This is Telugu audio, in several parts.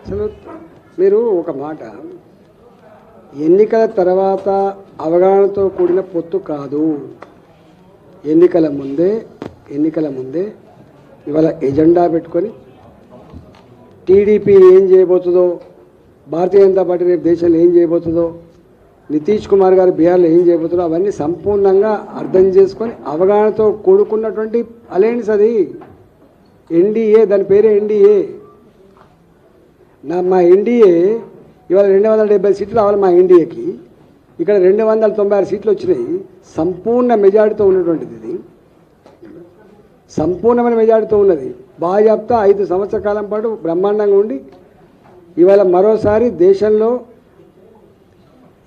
అసలు మీరు ఒక మాట, ఎన్నికల తర్వాత అవగాహనతో కూడిన పొత్తు కాదు. ఎన్నికల ముందే ఇవాళ ఎజెండా పెట్టుకొని టీడీపీ ఏం చేయబోతుందో, భారతీయ జనతా పార్టీ రేపు దేశంలో ఏం చేయబోతుందో, నితీష్ కుమార్ గారు బీహార్లో ఏం చేయబోతుందో అవన్నీ సంపూర్ణంగా అర్థం చేసుకొని అవగాహనతో కూడుకున్నటువంటి అలయన్స్ అది. ఎన్డీఏ, దాని పేరే ఎన్డీఏ. మా ఎన్డీఏ ఇవాళ 270 సీట్లు రావాలి మా ఎన్డీఏకి. ఇక్కడ 296 సీట్లు వచ్చినాయి. సంపూర్ణ మెజారిటీతో ఉన్నటువంటిది ఇది. సంపూర్ణమైన మెజారిటీతో ఉన్నది. బాజాప్తా 5 సంవత్సరాల కాలం పాటు బ్రహ్మాండంగా ఉండి ఇవాళ మరోసారి దేశంలో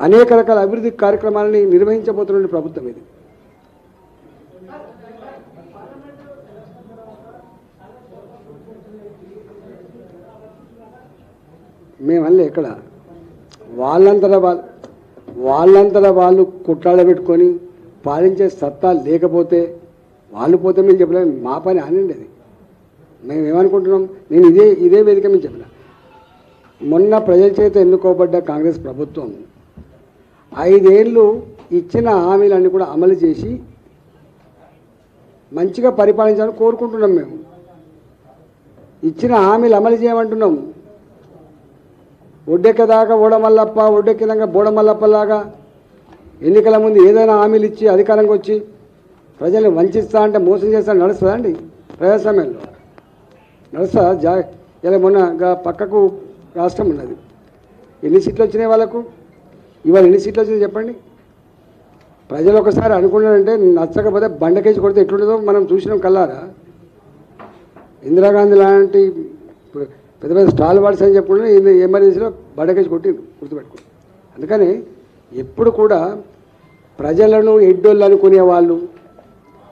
అనేక రకాల అభివృద్ధి కార్యక్రమాలని నిర్వహించబోతున్న ప్రభుత్వం ఇది. మేమల్లే ఎక్కడ వాళ్ళంతటా వాళ్ళు కుట్రాడబెట్టుకొని పాలించే సత్తా లేకపోతే వాళ్ళు పోతే మేము చెప్పలేము. మా పని ఆనండి అది. మేము ఏమనుకుంటున్నాం, నేను ఇదే వేదిక మేము చెప్పిన, మొన్న ప్రజల చేత ఎన్నుకోబడ్డ కాంగ్రెస్ ప్రభుత్వం 5 ఏళ్ళు ఇచ్చిన హామీలన్నీ కూడా అమలు చేసి మంచిగా పరిపాలించాలని కోరుకుంటున్నాం. మేము ఇచ్చిన హామీలు అమలు చేయమంటున్నాం. ఒడ్డెక్కదాకా ఓడమల్లప్ప, ఒడ్డెక్కినాక బోడమల్లప్పలాగా ఎన్నికల ముందు ఏదైనా హామీలు ఇచ్చి అధికారంగా వచ్చి ప్రజల్ని వంచిస్తా అంటే మోసం చేస్తా నడుస్తుందా అండి? ప్రజాస్వామ్యంలో నడుస్తుందా? ఇలా మొన్న పక్కకు రాష్ట్రం ఉన్నది, ఎన్ని సీట్లు వచ్చినాయి వాళ్ళకు, ఇవాళ ఎన్ని సీట్లు వచ్చినాయి చెప్పండి. ప్రజలు ఒకసారి అనుకున్నారంటే నచ్చకపోతే బండకేసి కొడితే ఎట్లుంటుందో మనం చూసినాం కల్లారా. ఇందిరాగాంధీ లాంటి పెద్ద పెద్ద స్టాల్ వార్డ్స్ అని చెప్పుకుంటే ఎమర్జెన్సీలో బండకేసి కొట్టి గుర్తుపెట్టుకో. అందుకని ఎప్పుడు కూడా ప్రజలను ఎడ్డోళ్ళు అనుకునే వాళ్ళు,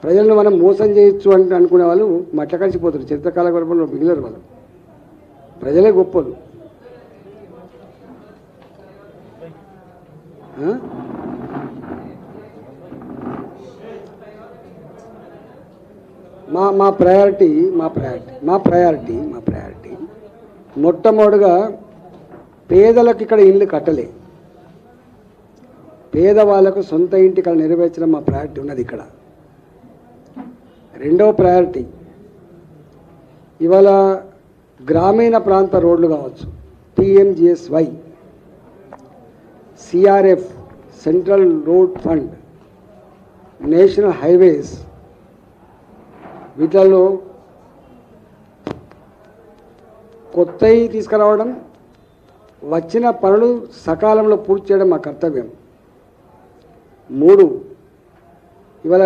ప్రజలను మనం మోసం చేయొచ్చు అని అనుకునే వాళ్ళు మట్ల కలిసిపోతారు. చరిత్రకాల గొప్పలో మిగిలిన వాళ్ళు ప్రజలే గొప్పలు. మా ప్రయారిటీ మొట్టమొదటిగా పేదలకు ఇక్కడ ఇల్లు కట్టలే, పేదవాళ్ళకు సొంత ఇంటి ఇక్కడ నెరవేర్చడం మా ప్రయారిటీ ఉన్నది ఇక్కడ. రెండవ ప్రయారిటీ ఇవాళ గ్రామీణ ప్రాంత రోడ్లు కావచ్చు, PMGSY, CRF, central road fund, national highways, వీటిల్లో కొత్తవి తీసుకురావడం, వచ్చిన పనులు సకాలంలో పూర్తి చేయడం మా కర్తవ్యం. 3, ఇవాళ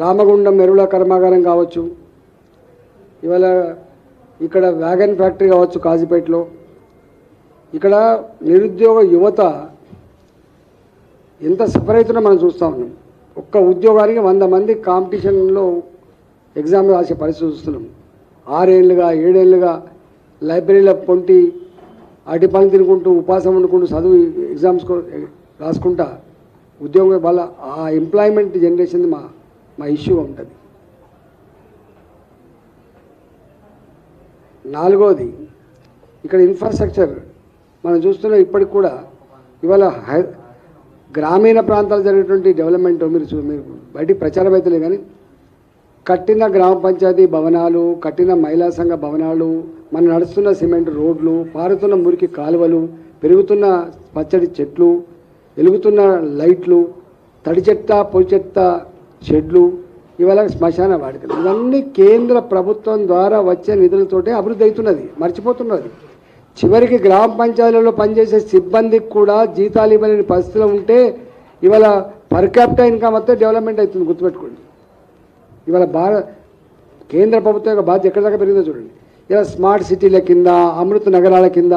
రామగుండం ఎరువుల కర్మాగారం కావచ్చు, ఇవాళ ఇక్కడ వ్యాగన్ ఫ్యాక్టరీ కావచ్చు కాజీపేటలో, ఇక్కడ నిరుద్యోగ యువత ఎంత సఫర్ అవుతుందో మనం చూస్తూ ఉన్నాం. ఒక్క ఉద్యోగానికి 100 మంది కాంపిటీషన్లో ఎగ్జామ్ రాసే పరిస్థితి చూస్తున్నాం. 6 ఏళ్ళుగా 7 ఏళ్ళుగా లైబ్రరీలో పొంటి అటు పని తినుకుంటూ ఉపాసం వండుకుంటూ చదువు ఎగ్జామ్స్ రాసుకుంటా ఉద్యోగం వల్ల ఆ ఎంప్లాయ్మెంట్ జనరేషన్ మా ఇష్యూ ఉంటుంది. 4వది ఇక్కడ ఇన్ఫ్రాస్ట్రక్చర్ మనం చూస్తున్నాం. ఇప్పటికి కూడా ఇవాళ గ్రామీణ ప్రాంతాలు జరిగేటువంటి డెవలప్మెంట్ మీరు బయటికి ప్రచారం అవుతలే కానీ కట్టిన గ్రామ పంచాయతీ భవనాలు, కట్టిన మహిళా సంఘ భవనాలు, మనం నడుస్తున్న సిమెంట్ రోడ్లు, పారుతున్న మురికి కాలువలు, పెరుగుతున్న పచ్చడి చెట్లు, వెలుగుతున్న లైట్లు, తడి చెత్త పొడి చెత్త షెడ్లు, ఇవాళ శ్మశాన వాడికలు, ఇవన్నీ కేంద్ర ప్రభుత్వం ద్వారా వచ్చే నిధులతోటే అభివృద్ధి అవుతున్నది. మర్చిపోతున్నది. చివరికి గ్రామ పంచాయతీలలో పనిచేసే సిబ్బందికి కూడా జీతాలు ఇవ్వలేని పరిస్థితులు ఉంటే ఇవాళ పర్ క్యాపిటల్ ఇన్కమ్ వస్తే డెవలప్మెంట్ అవుతుంది. గుర్తుపెట్టుకోండి. ఇవాళ కేంద్ర ప్రభుత్వం యొక్క బాధ్యత ఎక్కడి దాకా పెరిగిందో చూడండి. ఇలా స్మార్ట్ సిటీల కింద, అమృత నగరాల కింద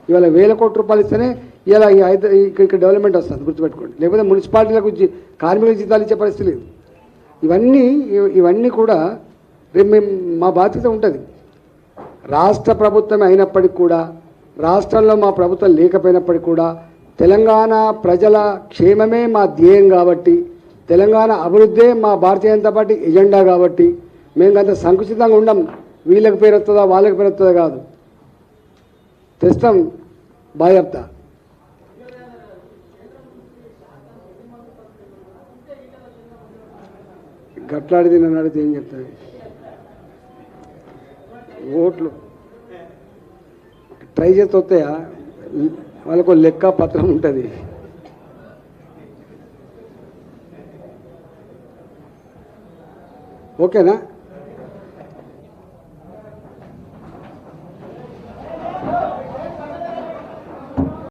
ఇవాళ 1000 కోట్ల రూపాయలు ఇస్తేనే ఇలా ఇక్కడ డెవలప్మెంట్ వస్తుంది. గుర్తుపెట్టుకోండి. లేకపోతే మున్సిపాలిటీలకు కార్మికుల జీతాలు ఇచ్చే పరిస్థితి లేదు. ఇవన్నీ కూడా రేపు మా బాధ్యత ఉంటుంది. రాష్ట్ర ప్రభుత్వమే అయినప్పటికీ కూడా, రాష్ట్రంలో మా ప్రభుత్వం లేకపోయినప్పటికీ కూడా తెలంగాణ ప్రజల క్షేమమే మా ధ్యేయం కాబట్టి, తెలంగాణ అభివృద్ధే మా భారతీయ జనతా పార్టీ ఎజెండా కాబట్టి మేము అంత సంకుచితంగా ఉండం. వీళ్ళకి పేరు వస్తుందా వాళ్ళకి పేరు వస్తుందా కాదు. తెస్తాం బాగా చెప్తా. గట్లాడిది నన్ను అడిగితే ఏం చెప్తాను? ఓట్లు ట్రై చేస్తే వస్తాయా? వాళ్ళకు లెక్క పత్రం ఉంటుంది. ఓకేనా?